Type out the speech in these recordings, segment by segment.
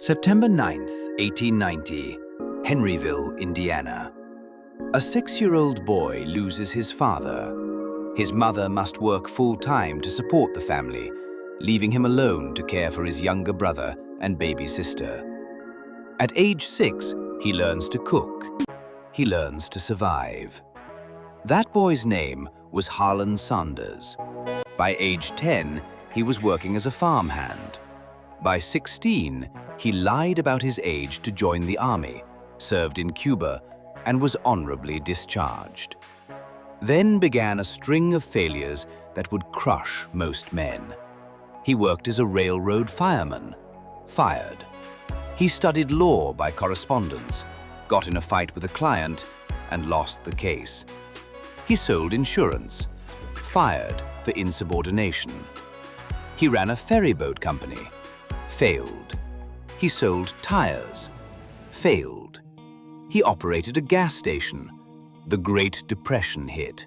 September 9th, 1890, Henryville, Indiana. A 6-year-old boy loses his father. His mother must work full-time to support the family, leaving him alone to care for his younger brother and baby sister. At age 6, he learns to cook. He learns to survive. That boy's name was Harland Sanders. By age 10, he was working as a farmhand. By 16, he lied about his age to join the army, served in Cuba, and was honorably discharged. Then began a string of failures that would crush most men. He worked as a railroad fireman, fired. He studied law by correspondence, got in a fight with a client, and lost the case. He sold insurance, fired for insubordination. He ran a ferryboat company, failed. He sold tires, failed. He operated a gas station. The Great Depression hit,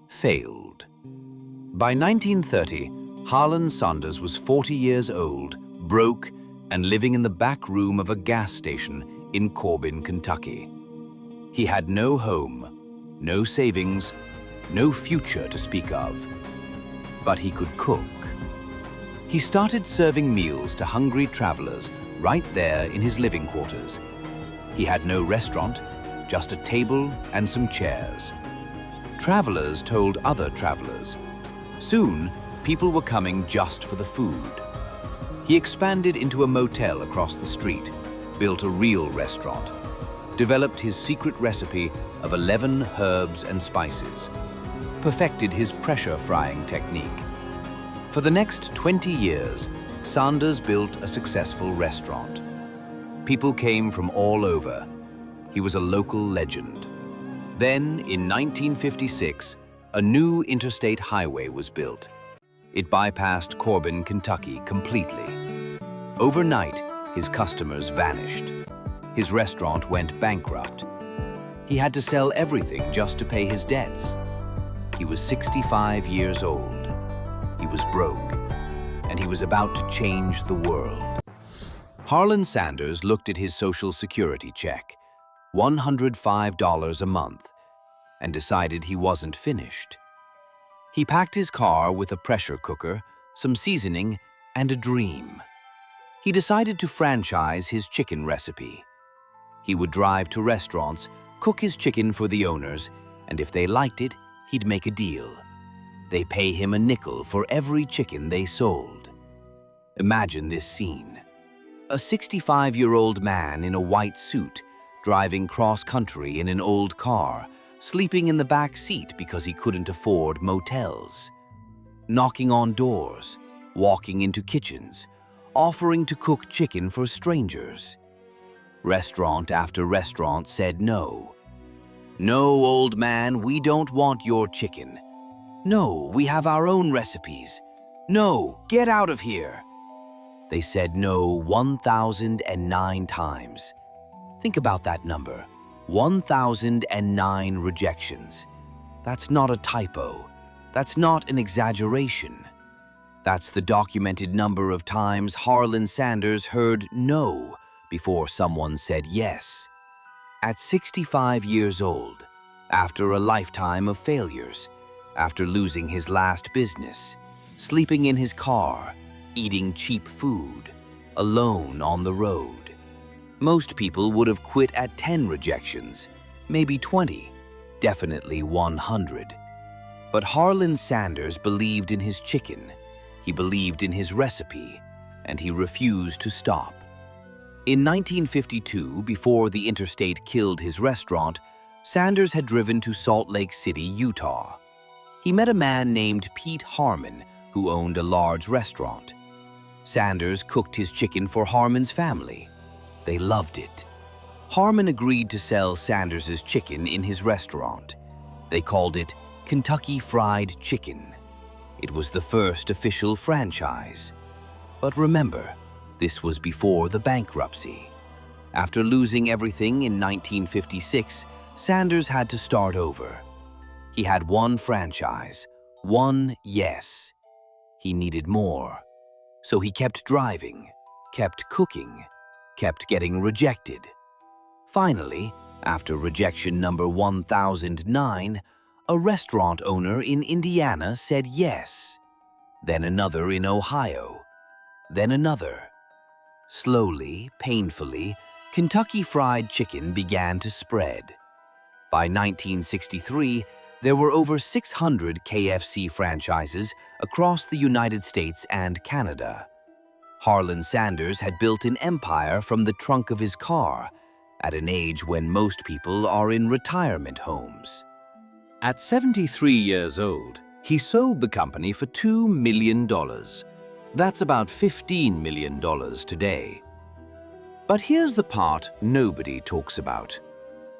failed. By 1930, Harland Sanders was 40 years old, broke, and living in the back room of a gas station in Corbin, Kentucky. He had no home, no savings, no future to speak of. But he could cook. He started serving meals to hungry travelers right there in his living quarters. He had no restaurant, just a table and some chairs. Travelers told other travelers. Soon, people were coming just for the food. He expanded into a motel across the street, built a real restaurant, developed his secret recipe of 11 herbs and spices, perfected his pressure frying technique. For the next 20 years, Sanders built a successful restaurant. People came from all over. He was a local legend. Then, in 1956, a new interstate highway was built. It bypassed Corbin, Kentucky completely. Overnight, his customers vanished. His restaurant went bankrupt. He had to sell everything just to pay his debts. He was 65 years old. He was broke, and he was about to change the world. Harland Sanders looked at his Social Security check, $105 a month, and decided he wasn't finished. He packed his car with a pressure cooker, some seasoning, and a dream. He decided to franchise his chicken recipe. He would drive to restaurants, cook his chicken for the owners, and if they liked it, he'd make a deal. They pay him a nickel for every chicken they sold. Imagine this scene. A 65-year-old man in a white suit, driving cross-country in an old car, sleeping in the back seat because he couldn't afford motels. Knocking on doors, walking into kitchens, offering to cook chicken for strangers. Restaurant after restaurant said no. No, old man, we don't want your chicken. No, we have our own recipes. No, get out of here. They said no 1,009 times. Think about that number, 1,009 rejections. That's not a typo. That's not an exaggeration. That's the documented number of times Harland Sanders heard no before someone said yes. At 65 years old, after a lifetime of failures, after losing his last business, sleeping in his car, eating cheap food, alone on the road. Most people would have quit at 10 rejections, maybe 20, definitely 100. But Harland Sanders believed in his chicken, he believed in his recipe, and he refused to stop. In 1952, before the interstate killed his restaurant, Sanders had driven to Salt Lake City, Utah. He met a man named Pete Harmon, who owned a large restaurant. Sanders cooked his chicken for Harmon's family. They loved it. Harmon agreed to sell Sanders's chicken in his restaurant. They called it Kentucky Fried Chicken. It was the first official franchise. But remember, this was before the bankruptcy. After losing everything in 1956, Sanders had to start over. He had one franchise, one yes. He needed more. So he kept driving, kept cooking, kept getting rejected. Finally, after rejection number 1009, a restaurant owner in Indiana said yes. Then another in Ohio. Then another. Slowly, painfully, Kentucky Fried Chicken began to spread. By 1963, there were over 600 KFC franchises across the United States and Canada. Harland Sanders had built an empire from the trunk of his car, at an age when most people are in retirement homes. At 73 years old, he sold the company for $2 million. That's about $15 million today. But here's the part nobody talks about.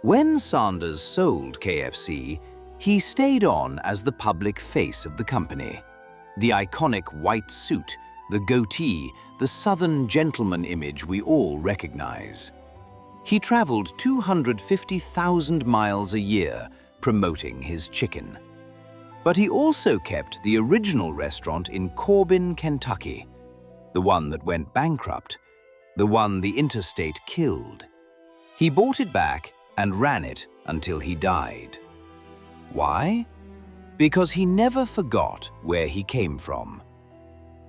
When Sanders sold KFC, he stayed on as the public face of the company. The iconic white suit, the goatee, the Southern gentleman image we all recognize. He traveled 250,000 miles a year promoting his chicken. But he also kept the original restaurant in Corbin, Kentucky, the one that went bankrupt, the one the interstate killed. He bought it back and ran it until he died. Why? Because he never forgot where he came from.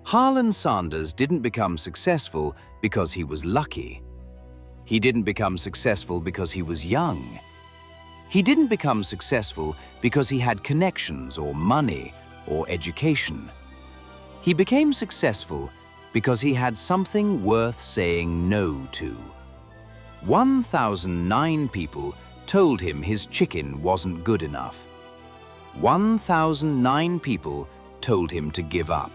Harland Sanders didn't become successful because he was lucky. He didn't become successful because he was young. He didn't become successful because he had connections or money or education. He became successful because he had something worth saying no to. 1,009 people told him his chicken wasn't good enough. 1,009 people told him to give up.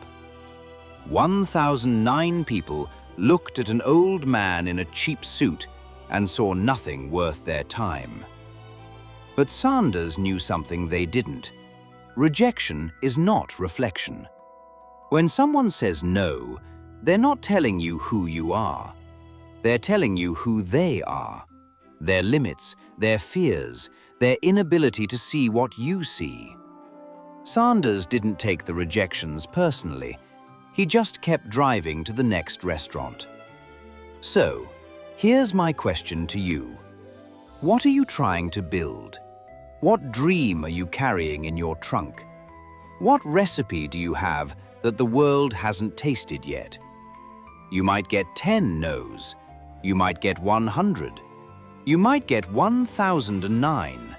1,009 people looked at an old man in a cheap suit and saw nothing worth their time. But Sanders knew something they didn't. Rejection is not reflection. When someone says no, they're not telling you who you are. They're telling you who they are. Their limits, their fears, their inability to see what you see. Sanders didn't take the rejections personally. He just kept driving to the next restaurant. So, here's my question to you. What are you trying to build? What dream are you carrying in your trunk? What recipe do you have that the world hasn't tasted yet? You might get 10 no's. You might get 100. You might get 1,009.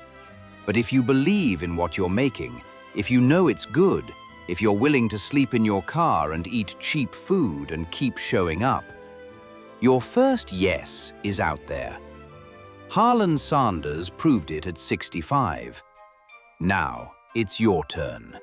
But if you believe in what you're making, if you know it's good, if you're willing to sleep in your car and eat cheap food and keep showing up, your first yes is out there. Harland Sanders proved it at 65. Now it's your turn.